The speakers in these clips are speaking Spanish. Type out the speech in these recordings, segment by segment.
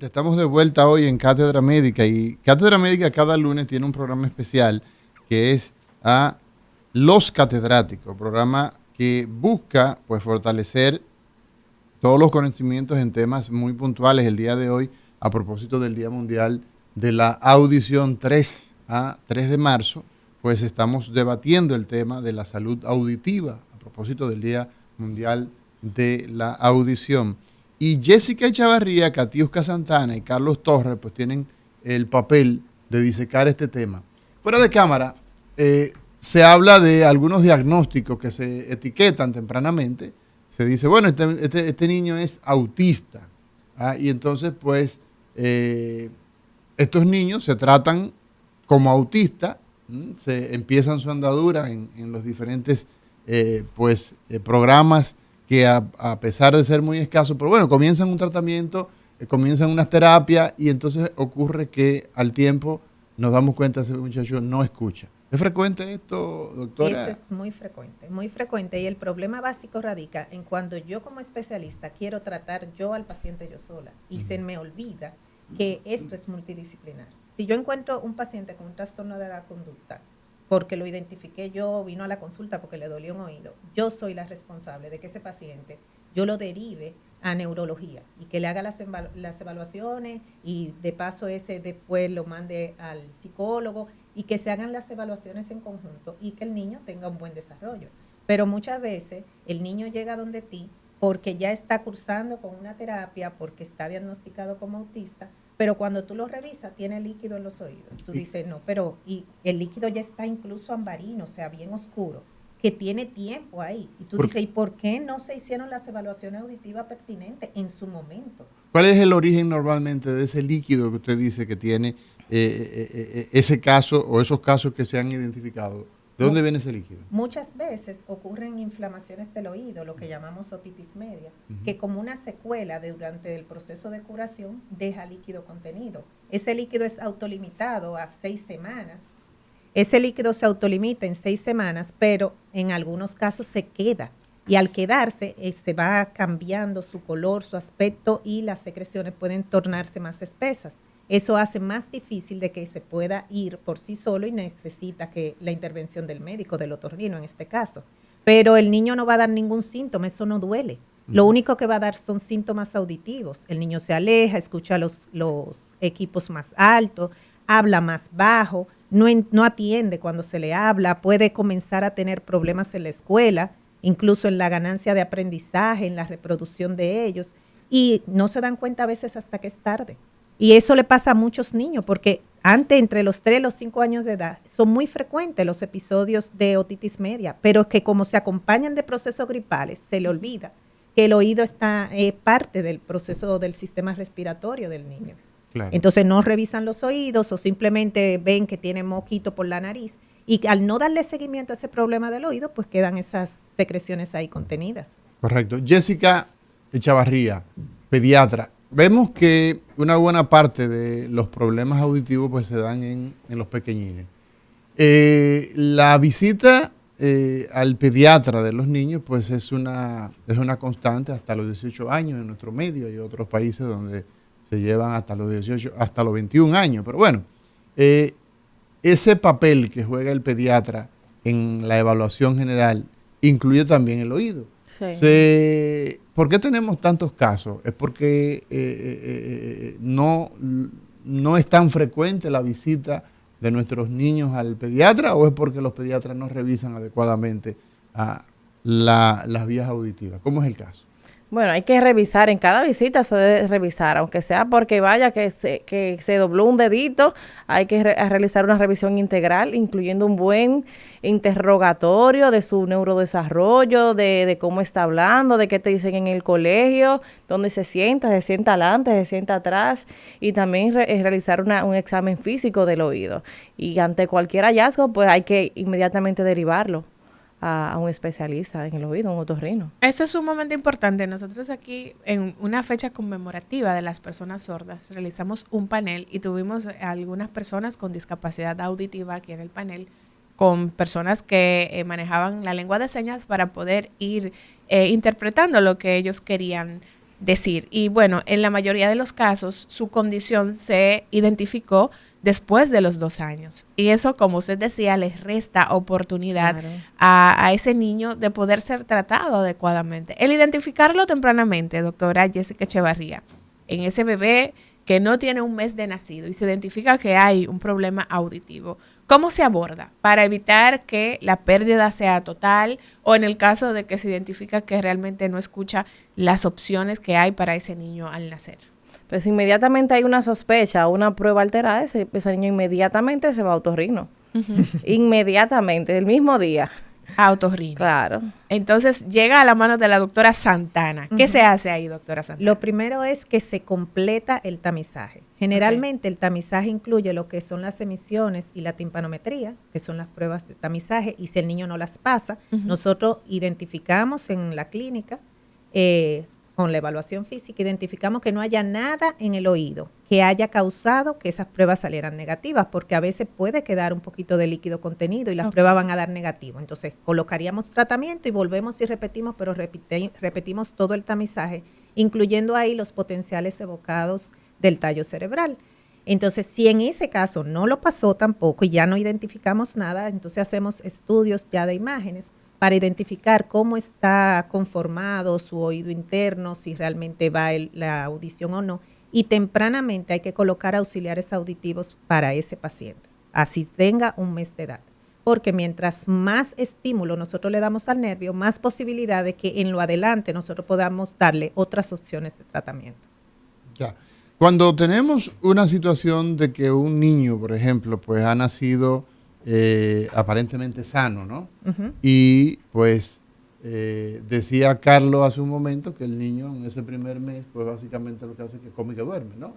Estamos de vuelta hoy en Cátedra Médica y Cátedra Médica cada lunes tiene un programa especial que es a Los Catedráticos, programa que busca pues fortalecer todos los conocimientos en temas muy puntuales. El día de hoy, a propósito del Día Mundial de la Audición 3 de marzo, pues estamos debatiendo el tema de la salud auditiva a propósito del Día Mundial de la Audición. Y Jessica Echavarría, Catiusca Santana y Carlos Torres pues tienen el papel de disecar este tema. Fuera de cámara, se habla de algunos diagnósticos que se etiquetan tempranamente. Se dice, bueno, este niño es autista. Y entonces, pues, estos niños se tratan como autistas, se empiezan su andadura en los diferentes programas que a pesar de ser muy escasos, pero bueno, comienzan un tratamiento, comienzan unas terapias y entonces ocurre que al tiempo nos damos cuenta que ese muchacho no escucha. ¿Es frecuente esto, doctora? Eso es muy frecuente y el problema básico radica en cuando yo como especialista quiero tratar yo al paciente yo sola y se me olvida que esto es multidisciplinar. Si yo encuentro un paciente con un trastorno de la conducta, porque lo identifiqué yo, vino a la consulta porque le dolió un oído, yo soy la responsable de que ese paciente yo lo derive a neurología y que le haga las evaluaciones y de paso ese después lo mande al psicólogo y que se hagan las evaluaciones en conjunto y que el niño tenga un buen desarrollo. Pero muchas veces el niño llega donde ti porque ya está cursando con una terapia, porque está diagnosticado como autista, pero cuando tú lo revisas tiene líquido en los oídos. Tú dices, no, pero y el líquido ya está incluso ambarino, o sea, bien oscuro, que tiene tiempo ahí. Y tú dices, ¿y por qué no se hicieron las evaluaciones auditivas pertinentes en su momento? ¿Cuál es el origen normalmente de ese líquido que usted dice que tiene ese caso o esos casos que se han identificado? ¿De dónde viene ese líquido? Muchas veces ocurren inflamaciones del oído, lo que llamamos otitis media, que como una secuela durante el proceso de curación deja líquido contenido. Ese líquido es autolimitado a 6 semanas. Ese líquido se autolimita en 6 semanas, pero en algunos casos se queda. Y al quedarse, se va cambiando su color, su aspecto y las secreciones pueden tornarse más espesas. Eso hace más difícil de que se pueda ir por sí solo y necesita que la intervención del médico, del otorrino en este caso. Pero el niño no va a dar ningún síntoma, eso no duele. Lo único que va a dar son síntomas auditivos. El niño se aleja, escucha los equipos más altos, habla más bajo, no atiende cuando se le habla, puede comenzar a tener problemas en la escuela, incluso en la ganancia de aprendizaje, en la reproducción de ellos, y no se dan cuenta a veces hasta que es tarde. Y eso le pasa a muchos niños, porque antes, entre los 3 y los 5 años de edad, son muy frecuentes los episodios de otitis media, pero que como se acompañan de procesos gripales, se le olvida que el oído está parte del proceso del sistema respiratorio del niño. Claro. Entonces no revisan los oídos o simplemente ven que tiene moquito por la nariz y al no darle seguimiento a ese problema del oído, pues quedan esas secreciones ahí contenidas. Correcto. Jessica Echavarría, pediatra. Vemos que una buena parte de los problemas auditivos pues se dan en los pequeñines. La visita al pediatra de los niños pues es una constante hasta los 18 años en nuestro medio. Hay otros países donde se llevan hasta los 18, hasta los 21 años. Pero bueno, ese papel que juega el pediatra en la evaluación general incluye también el oído. Sí. ¿Por qué tenemos tantos casos? ¿Es porque no es tan frecuente la visita de nuestros niños al pediatra o es porque los pediatras no revisan adecuadamente las vías auditivas? ¿Cómo es el caso? Bueno, hay que revisar, en cada visita se debe revisar, aunque sea porque vaya que se dobló un dedito, hay que realizar una revisión integral, incluyendo un buen interrogatorio de su neurodesarrollo, de cómo está hablando, de qué te dicen en el colegio, dónde se sienta adelante, se sienta atrás, y también realizar un examen físico del oído. Y ante cualquier hallazgo, pues hay que inmediatamente derivarlo a un especialista en el oído, un otorrino. Eso es sumamente importante. Nosotros aquí, en una fecha conmemorativa de las personas sordas, realizamos un panel y tuvimos algunas personas con discapacidad auditiva aquí en el panel, con personas que manejaban la lengua de señas para poder ir interpretando lo que ellos querían decir. Y bueno, en la mayoría de los casos, su condición se identificó después de los 2 años. Y eso, como usted decía, les resta oportunidad a ese niño de poder ser tratado adecuadamente. El identificarlo tempranamente, doctora Jessica Echevarría, en ese bebé que no tiene un mes de nacido y se identifica que hay un problema auditivo, ¿cómo se aborda para evitar que la pérdida sea total o en el caso de que se identifica que realmente no escucha las opciones que hay para ese niño al nacer? Pues inmediatamente hay una sospecha, una prueba alterada, ese niño inmediatamente se va a otorrino. Inmediatamente, el mismo día. A otorrino. Claro. Entonces llega a la mano de la doctora Santana. ¿Qué se hace ahí, doctora Santana? Lo primero es que se completa el tamizaje. Generalmente el tamizaje incluye lo que son las emisiones y la timpanometría, que son las pruebas de tamizaje, y si el niño no las pasa, nosotros identificamos en la clínica, con la evaluación física, identificamos que no haya nada en el oído que haya causado que esas pruebas salieran negativas, porque a veces puede quedar un poquito de líquido contenido y las pruebas van a dar negativo. Entonces, colocaríamos tratamiento y volvemos y repetimos, pero repetimos todo el tamizaje, incluyendo ahí los potenciales evocados del tallo cerebral. Entonces, si en ese caso no lo pasó tampoco y ya no identificamos nada, entonces hacemos estudios ya de imágenes para identificar cómo está conformado su oído interno, si realmente va la audición o no. Y tempranamente hay que colocar auxiliares auditivos para ese paciente, así tenga un mes de edad. Porque mientras más estímulo nosotros le damos al nervio, más posibilidad de que en lo adelante nosotros podamos darle otras opciones de tratamiento. Ya. Cuando tenemos una situación de que un niño, por ejemplo, pues ha nacido aparentemente sano, ¿no? Y pues decía Carlos hace un momento que el niño en ese primer mes, pues básicamente lo que hace es que come y que duerme, ¿no?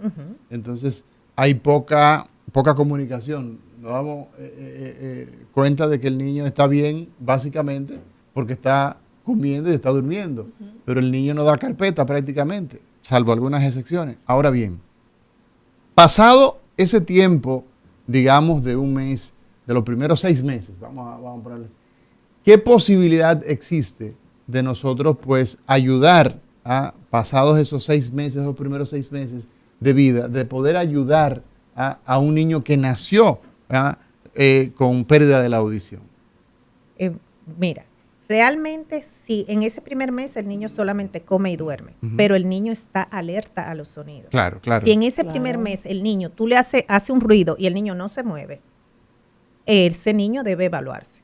Entonces hay poca comunicación. Nos damos cuenta de que el niño está bien básicamente porque está comiendo y está durmiendo, pero el niño no da carpeta prácticamente, salvo algunas excepciones. Ahora bien, pasado ese tiempo, digamos de un mes, de los primeros 6 meses, vamos a ponerles, ¿qué posibilidad existe de nosotros pues ayudar a, pasados esos 6 meses, esos primeros 6 meses de vida, de poder ayudar a un niño que nació con pérdida de la audición? Mira, realmente sí, en ese primer mes el niño solamente come y duerme, pero el niño está alerta a los sonidos. Claro, claro. Si en ese primer mes el niño, tú le hace un ruido y el niño no se mueve, ese niño debe evaluarse,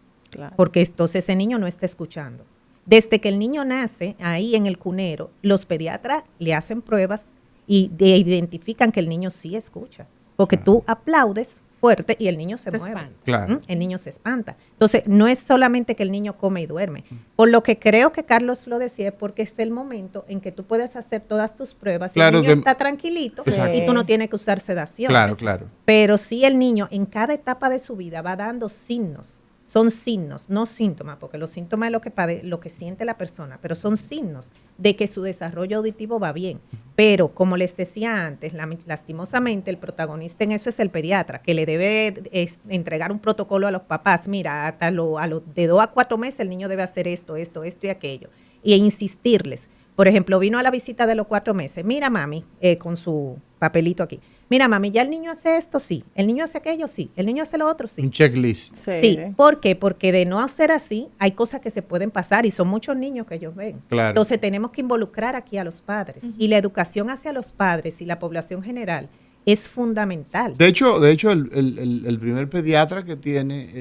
porque entonces ese niño no está escuchando. Desde que el niño nace, ahí en el cunero, los pediatras le hacen pruebas y identifican que el niño sí escucha, porque tú aplaudes fuerte y el niño se mueve. Espanta. Claro. El niño se espanta. Entonces, no es solamente que el niño come y duerme. Por lo que creo que Carlos lo decía, porque es el momento en que tú puedes hacer todas tus pruebas y el niño está tranquilito y tú no tienes que usar sedación. Claro, claro. Pero sí el niño en cada etapa de su vida va dando signos. Son signos, no síntomas, porque los síntomas es lo que siente la persona, pero son signos de que su desarrollo auditivo va bien. Pero, como les decía antes, lastimosamente el protagonista en eso es el pediatra, que le debe entregar un protocolo a los papás. Mira, hasta de 2 a 4 meses el niño debe hacer esto y aquello. Y insistirles. Por ejemplo, vino a la visita de los 4 meses. Mira, mami, con su papelito aquí. Mira, mami, ya el niño hace esto, sí. El niño hace aquello, sí. El niño hace lo otro, sí. Un checklist. Sí. ¿Por qué? Porque de no hacer así, hay cosas que se pueden pasar y son muchos niños que ellos ven. Claro. Entonces, tenemos que involucrar aquí a los padres. Y la educación hacia los padres y la población general es fundamental. De hecho el primer pediatra que tiene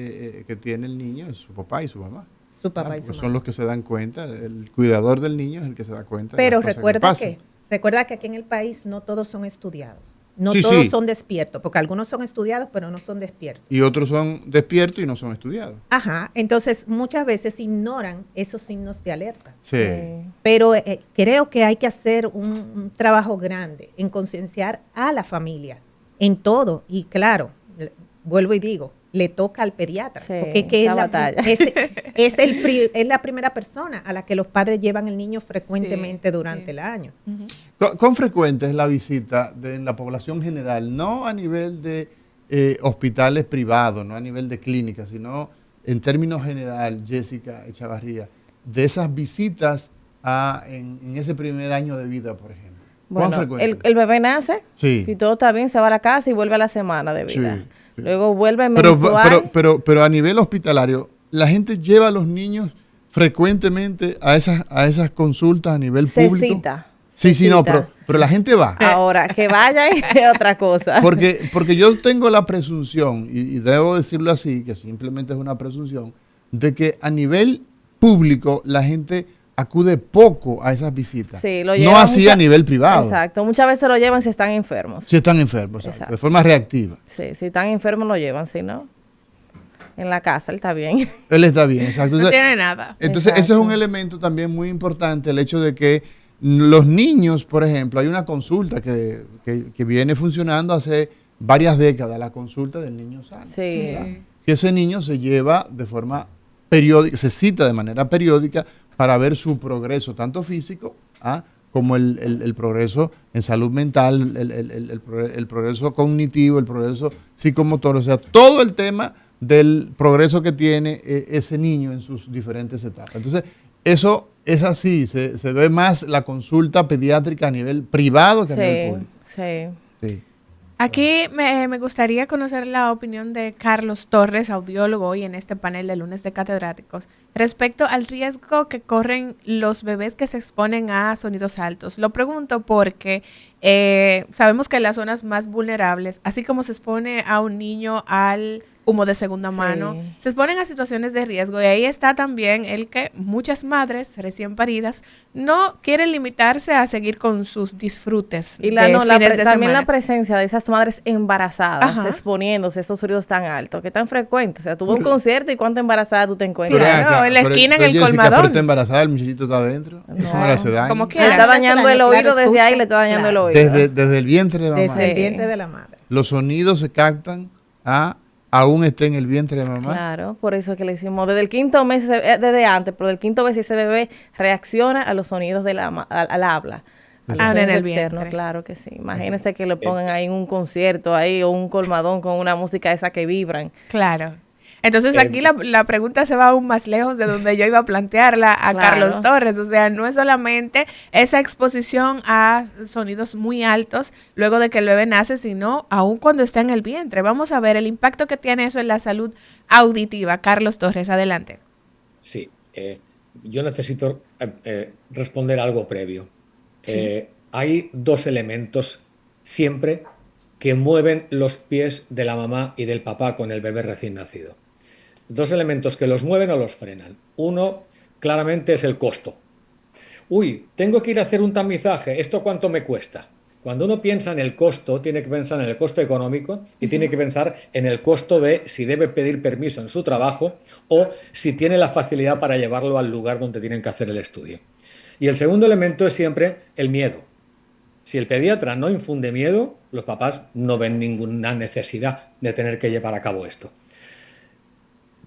el niño es su papá y su mamá. Su papá y su mamá. Son los que se dan cuenta. El cuidador del niño es el que se da cuenta. Pero de las cosas que recuerda que aquí en el país no todos son estudiados. No Sí, todos sí. son despiertos, porque algunos son estudiados, pero no son despiertos. Y otros son despiertos y no son estudiados. Ajá, entonces muchas veces ignoran esos signos de alerta. Sí. Pero creo que hay que hacer un trabajo grande en concienciar a la familia en todo. Y claro, vuelvo y digo, le toca al pediatra. Sí, porque que la batalla. es la primera persona a la que los padres llevan el niño frecuentemente durante el año. ¿Cuán frecuente es la visita en la población general? No a nivel de hospitales privados, no a nivel de clínicas, sino en términos general, Jessica Echevarría, de esas visitas en ese primer año de vida, por ejemplo? ¿Cuán Bueno, frecuente? el bebé nace, Sí. si todo está bien, se va a la casa y vuelve a la semana de vida. Sí, sí. Luego vuelve Pero, mensual. pero a nivel hospitalario, la gente lleva a los niños frecuentemente a esas consultas a nivel se público. cita. Sí, se sí, no, cita. pero la gente va. Ahora, que vayan es otra cosa. Porque yo tengo la presunción, y debo decirlo así, que simplemente es una presunción, de que a nivel público la gente acude poco a esas visitas. Sí, lo no llevan así a nivel privado. Exacto, muchas veces lo llevan si están enfermos. Si están enfermos, exacto, Exacto. de forma reactiva. Sí, si están enfermos lo llevan, si no, en la casa él está bien. Él está bien, exacto. No Entonces, tiene nada. Entonces, ese es Exacto. un elemento también muy importante, el hecho de que los niños, por ejemplo, hay una consulta que viene funcionando hace varias décadas, la consulta del niño sano. Sí. ¿verdad? Si ese niño se lleva de forma periódica, se cita de manera periódica para ver su progreso, tanto físico como el progreso en salud mental, el progreso cognitivo, el progreso psicomotor, o sea, todo el tema del progreso que tiene ese niño en sus diferentes etapas. Entonces, eso es así, se ve más la consulta pediátrica a nivel privado que a nivel Sí, público. sí. Sí. Aquí me gustaría conocer la opinión de Carlos Torres, audiólogo, hoy en este panel de lunes de catedráticos, respecto al riesgo que corren los bebés que se exponen a sonidos altos. Lo pregunto porque sabemos que en las zonas más vulnerables, así como se expone a un niño al humo de segunda Sí. mano, se exponen a situaciones de riesgo, y ahí está también el que muchas madres recién paridas no quieren limitarse a seguir con sus disfrutes Y de fines de también semana. la presencia de esas madres embarazadas Ajá. exponiéndose a esos ruidos tan altos, que tan frecuentes. O sea, tú vas a un concierto y cuánta embarazada tú te encuentras. Pero ven Claro, acá, en la pero- esquina, en pero el Jessica, colmadón. pero está embarazada, el muchachito está adentro. Eso no le hace daño. Como Le quiera. está Claro, dañando el claro, oído desde escucha. ahí, le está dañando Claro. el oído. Desde el vientre de mamá. Desde el Sí. vientre de la madre. Los sonidos se captan aún esté en el vientre de mamá. Claro, por eso que le hicimos desde el quinto mes, desde antes, pero del quinto mes ese bebé reacciona a los sonidos de al habla. A los Habla en sonidos el externos, vientre. claro que sí. Imagínense que lo pongan ahí en un concierto ahí o un colmadón con una música esa que vibran. Claro. Entonces aquí la pregunta se va aún más lejos de donde yo iba a plantearla a Claro. Carlos Torres. O sea, no es solamente esa exposición a sonidos muy altos luego de que el bebé nace, sino aún cuando está en el vientre. Vamos a ver el impacto que tiene eso en la salud auditiva. Carlos Torres, adelante. Sí, yo necesito responder algo previo. Hay dos elementos siempre que mueven los pies de la mamá y del papá con el bebé recién nacido. Dos elementos que los mueven o los frenan. Uno, claramente, es el costo. Uy, tengo que ir a hacer un tamizaje, ¿esto cuánto me cuesta? Cuando uno piensa en el costo, tiene que pensar en el costo económico y tiene que pensar en el costo de si debe pedir permiso en su trabajo o si tiene la facilidad para llevarlo al lugar donde tienen que hacer el estudio. Y el segundo elemento es siempre el miedo. Si el pediatra no infunde miedo, los papás no ven ninguna necesidad de tener que llevar a cabo esto.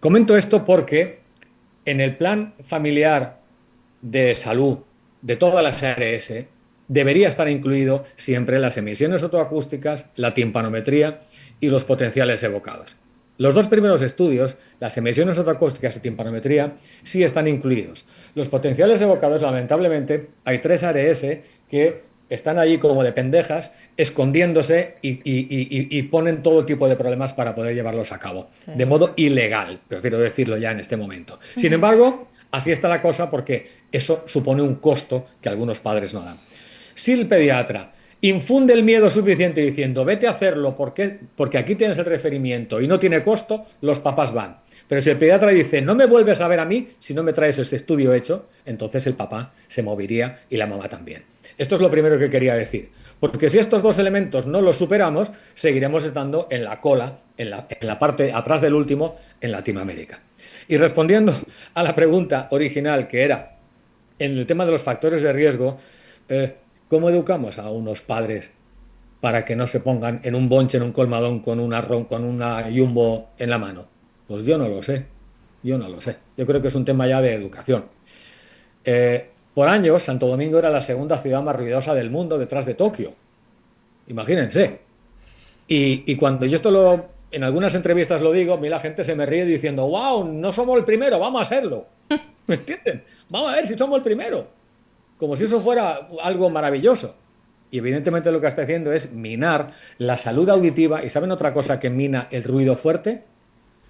Comento esto porque en el plan familiar de salud de todas las ARS debería estar incluido siempre las emisiones otoacústicas, la timpanometría y los potenciales evocados. Los dos primeros estudios, las emisiones otoacústicas y timpanometría, sí están incluidos. Los potenciales evocados, lamentablemente, hay 3 ARS que están allí como de pendejas, escondiéndose y ponen todo tipo de problemas para poder llevarlos a cabo. Sí. De modo ilegal, prefiero decirlo ya en este momento. Sin embargo, así está la cosa porque eso supone un costo que algunos padres no dan. Si el pediatra infunde el miedo suficiente diciendo vete a hacerlo porque aquí tienes el referimiento y no tiene costo, los papás van. Pero si el pediatra dice no me vuelves a ver a mí si no me traes este estudio hecho, entonces el papá se movería y la mamá también. Esto es lo primero que quería decir. Porque si estos dos elementos no los superamos, seguiremos estando en la cola, en la parte atrás del último, en Latinoamérica. Y respondiendo a la pregunta original que era en el tema de los factores de riesgo, ¿cómo educamos a unos padres para que no se pongan en un bonche, en un colmadón con una Jumbo en la mano? Pues yo no lo sé. Yo creo que es un tema ya de educación. Por años, Santo Domingo era la segunda ciudad más ruidosa del mundo detrás de Tokio. Imagínense. Y cuando yo en algunas entrevistas lo digo, a mí la gente se me ríe diciendo, wow, no somos el primero, vamos a serlo. ¿Me entienden? Vamos a ver si somos el primero. como si eso fuera algo maravilloso. Y evidentemente lo que está haciendo es minar la salud auditiva. ¿Y saben otra cosa que mina el ruido fuerte?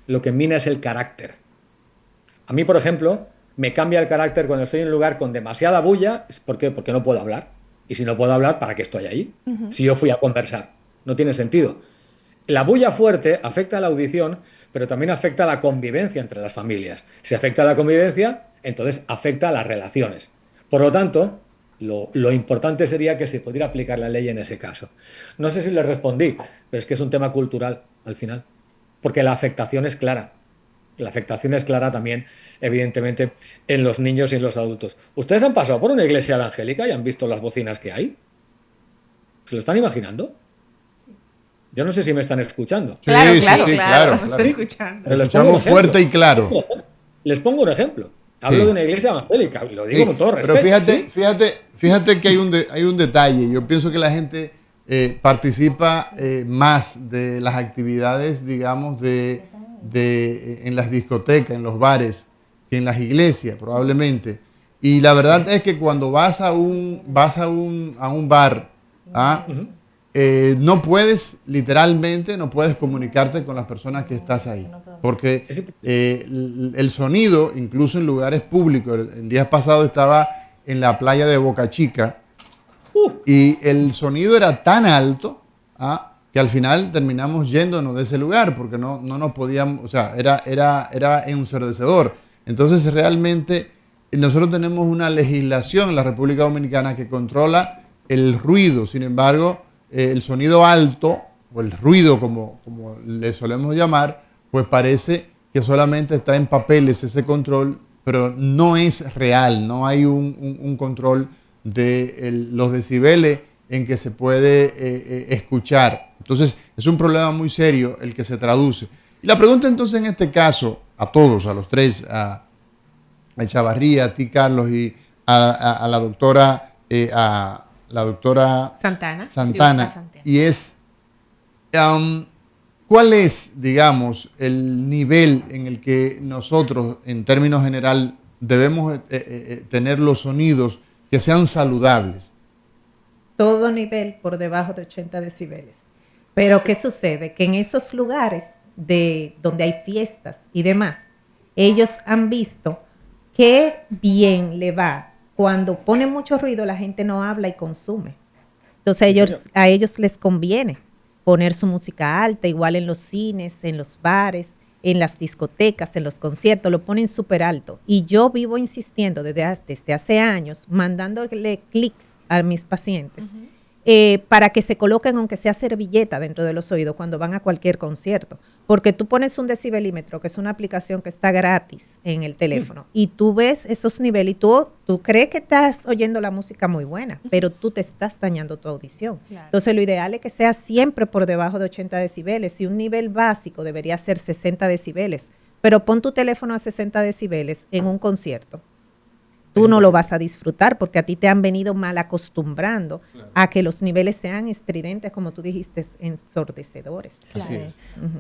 Lo que mina es el carácter. A mí, por ejemplo, me cambia el carácter cuando estoy en un lugar con demasiada bulla. ¿Por qué? Porque no puedo hablar. Y si no puedo hablar, ¿para qué estoy ahí? Si yo fui a conversar. No tiene sentido. La bulla fuerte afecta a la audición, pero también afecta a la convivencia entre las familias. Si afecta a la convivencia, entonces afecta a las relaciones. Por lo tanto, lo importante sería que se pudiera aplicar la ley en ese caso. No sé si les respondí, pero es que es un tema cultural al final. Porque la afectación es clara. La afectación es clara también, evidentemente, en los niños y en los adultos. ¿Ustedes han pasado por una iglesia evangélica y han visto las bocinas que hay? ¿Se lo están imaginando? Yo no sé si me están escuchando. Claro, Sí, claro, sí, sí, claro. claro. Estoy escuchando. Pero les pongo un Escuchamos ejemplo. fuerte y claro. Les pongo un ejemplo. Hablo Sí. de una iglesia evangélica y lo digo Sí, con todo respeto. pero ¿sí? fíjate que hay un detalle. Yo pienso que la gente participa más de las actividades, digamos, en las discotecas, en los bares, que en las iglesias, probablemente. Y la verdad es que cuando vas a un bar, ¿ah? No puedes, literalmente, no puedes comunicarte con las personas que estás ahí. Porque el sonido, incluso en lugares públicos, el día pasado estaba en la playa de Boca Chica y el sonido era tan alto, que al final terminamos yéndonos de ese lugar porque no nos podíamos, o sea, era ensordecedor. Entonces, realmente, nosotros tenemos una legislación en la República Dominicana que controla el ruido. Sin embargo, el sonido alto, o el ruido como le solemos llamar, pues parece que solamente está en papeles ese control, pero no es real, no hay un control de los decibeles en que se puede escuchar. Entonces, es un problema muy serio el que se traduce. Y la pregunta entonces en este caso, a todos, a los tres, a Chavarría, a ti, Carlos, y a la doctora... la doctora Santana. y es ¿cuál es, digamos, el nivel en el que nosotros, en términos general, debemos tener los sonidos que sean saludables? Todo nivel por debajo de 80 decibeles. Pero ¿qué sucede? Que en esos lugares donde hay fiestas y demás, ellos han visto qué bien le va. Cuando pone mucho ruido, la gente no habla y consume. Entonces a ellos les conviene poner su música alta, igual en los cines, en los bares, en las discotecas, en los conciertos, lo ponen súper alto. Y yo vivo insistiendo desde hace años, mandándole clics a mis pacientes, para que se coloquen aunque sea servilleta dentro de los oídos cuando van a cualquier concierto. Porque tú pones un decibelímetro, que es una aplicación que está gratis en el teléfono, y tú ves esos niveles y tú crees que estás oyendo la música muy buena, pero tú te estás dañando tu audición. Claro. Entonces lo ideal es que sea siempre por debajo de 80 decibeles. Y un nivel básico debería ser 60 decibeles. Pero pon tu teléfono a 60 decibeles en un concierto. Tú no lo vas a disfrutar porque a ti te han venido mal acostumbrando a que los niveles sean estridentes, como tú dijiste, ensordecedores. Claro.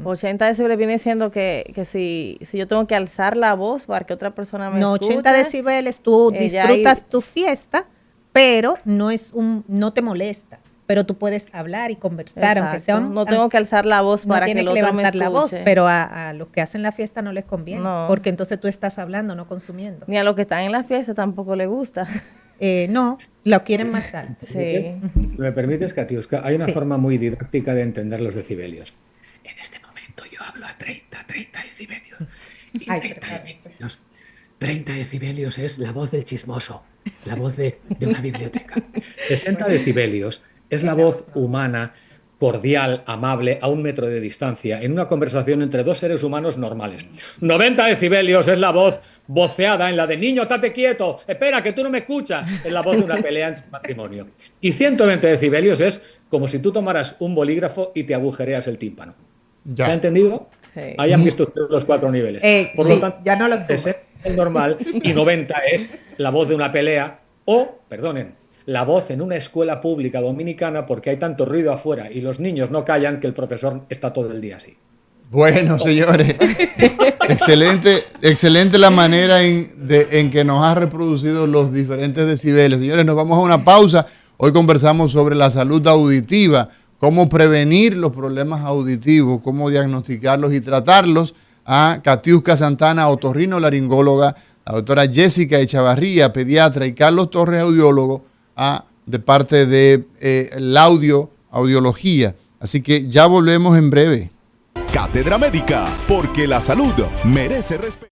80 decibeles viene siendo que si yo tengo que alzar la voz para que otra persona me escuche. 80 decibeles, tú disfrutas tu fiesta, pero no te molesta. Pero tú puedes hablar y conversar, aunque sea no tengo que alzar la voz para que el otro me escuche. No tienes que levantar la voz, pero a los que hacen la fiesta no les conviene, porque entonces tú estás hablando, no consumiendo. Ni a los que están en la fiesta tampoco les gusta. No, lo quieren más alto. Sí. ¿Me permites, Katiuska? Hay una forma muy didáctica de entender los decibelios. En este momento yo hablo a 30 decibelios. Y 30 decibelios es la voz del chismoso, la voz de una biblioteca. 60 decibelios es la voz humana, cordial, amable, a 1 metro de distancia, en una conversación entre dos seres humanos normales. 90 decibelios es la voz voceada, en la de niño, estate quieto, espera, que tú no me escuchas, es la voz de una pelea en su matrimonio. Y 120 decibelios es como si tú tomaras un bolígrafo y te agujereas el tímpano. ¿Se ha entendido? Sí. Hayan visto ustedes los 4 niveles. Por lo tanto, ya no lo sumes. Es el normal y 90 es la voz de una pelea o, perdonen, la voz en una escuela pública dominicana porque hay tanto ruido afuera y los niños no callan que el profesor está todo el día así. Bueno, señores, excelente la manera en que nos ha reproducido los diferentes decibeles. Señores, nos vamos a una pausa. Hoy conversamos sobre la salud auditiva, cómo prevenir los problemas auditivos, cómo diagnosticarlos y tratarlos. A Katiuska Santana, otorrinolaringóloga, la doctora Jessica Echavarría, pediatra, y Carlos Torres, audiólogo, de parte de la audiología. Así que ya volvemos en breve. Cátedra Médica, porque la salud merece respeto.